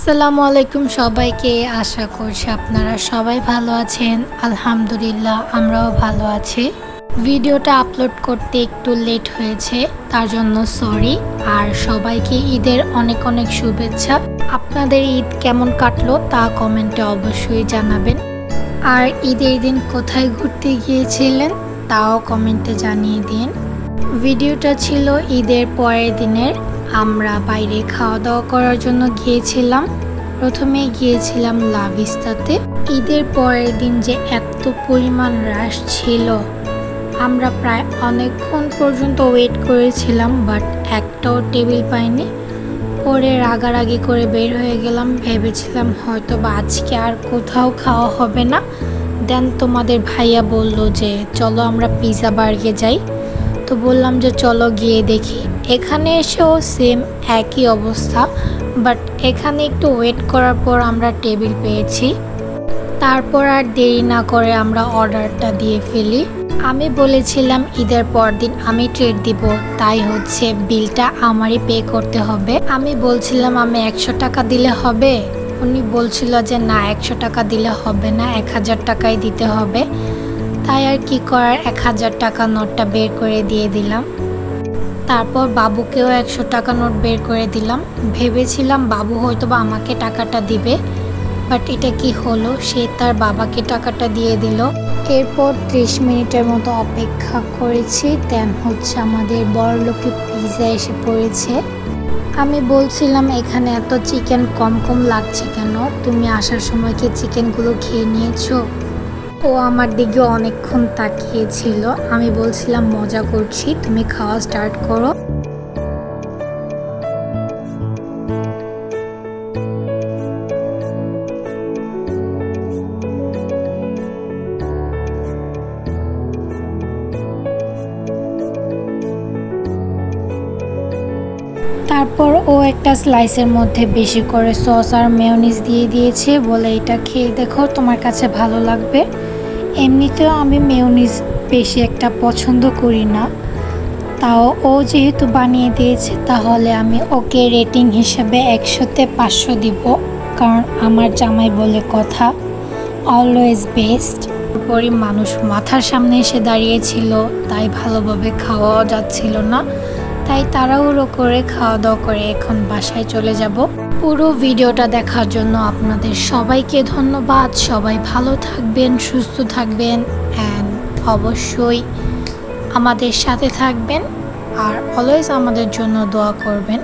আসসালামু আলাইকুম সবাইকে। আশা করছি আপনারা সবাই ভালো আছেন। আলহামদুলিল্লাহ আমরাও ভালো আছি। ভিডিওটা আপলোড করতে একটু লেট হয়েছে, তার জন্য সরি। আর সবাইকে ঈদের অনেক অনেক শুভেচ্ছা। আপনাদের ঈদ কেমন কাটলো তা কমেন্টে অবশ্যই জানাবেন। আর ঈদের দিন কোথায় ঘুরতে গিয়েছিলেন তাও কমেন্টে জানিয়ে দিন। ভিডিওটা ছিল ঈদের পরের দিনের। আমরা বাইরে খাওয়া দাওয়া করার জন্য গিয়েছিলাম। প্রথমে গিয়েছিলাম লা ভিস্তাতে। ঈদের পরের দিন যে এত পরিমাণ রাশ ছিল, আমরা প্রায় অনেকক্ষণ পর্যন্ত ওয়েট করেছিলাম, বাট একটাও টেবিল পাইনি। পরে রাগারাগি করে বের হয়ে গেলাম। ভেবেছিলাম হয়তো বা আজকে আর কোথাও খাওয়া হবে না। দেন তোমাদের ভাইয়া বলল যে চলো আমরা পিৎজা বার্গে যাই। তো বললাম যে চলো গিয়ে দেখি। এখানে এসেও সেম একই অবস্থা, বাট এখানে একটু ওয়েট করার পর আমরা টেবিল পেয়েছি। তারপর আর দেরি না করে আমরা অর্ডারটা দিয়ে ফেলি। আমি বলেছিলাম ঈদের পর দিন আমি ট্রিট দিব, তাই হচ্ছে বিলটা আমারই পে করতে হবে। আমি বলছিলাম আমি 100 টাকা দিলে হবে। উনি বলছিল যে না 100 টাকা দিলে হবে না, 1000 টাকাই দিতে হবে। তাই আর কি করার, 1000 টাকা নোটটা বের করে দিয়ে দিলাম। তারপর বাবুকেও 100 টাকা নোট বের করে দিলাম। ভেবেছিলাম বাবু হয়তো বা আমাকে টাকাটা দিবে, বাট এটা কি হলো, সে তার বাবাকে টাকাটা দিয়ে দিল। এরপর 30 মিনিটের মতো অপেক্ষা করেছি। দেন হচ্ছে আমাদের বড়লোকের পিৎজা এসে পড়েছে। আমি বলছিলাম এখানে এত চিকেন কম কম লাগছে কেন, তুমি আসার সময় কি চিকেনগুলো খেয়ে নিয়েছো? ও আমার দিকে অনেকক্ষণ তাকিয়েছিল। আমি বলছিলাম মজা করছি, তুমি খাওয়া স্টার্ট করো। তারপর ও একটা স্লাইসের মধ্যে বেশি করে সস আর মেয়োনিজ দিয়ে দিয়েছে, বলে এটা খেয়ে দেখো তোমার কাছে ভালো লাগবে। এমনিতেও আমি মেয়োনিজ বেশি একটা পছন্দ করি না, তাও ও যেহেতু বানিয়ে দিয়েছে তাহলে আমি ওকে রেটিং হিসেবে 100-তে 500 দিব, কারণ আমার জামাই বলে কথা, অলওয়েজ বেস্ট। তারপরই মানুষ মাথার সামনে এসে দাঁড়িয়েছিল, তাই ভালোভাবে খাওয়াও যাচ্ছিল না। তাই তাড়াহুড়ো করে খাওয়া দাওয়া করে এখন বাসায় চলে যাব। পুরো ভিডিওটা দেখার জন্য আপনাদের সবাইকে ধন্যবাদ। সবাই ভালো থাকবেন, সুস্থ থাকবেন, অ্যান্ড অবশ্যই আমাদের সাথে থাকবেন আর অলওয়েজ আমাদের জন্য দোয়া করবেন।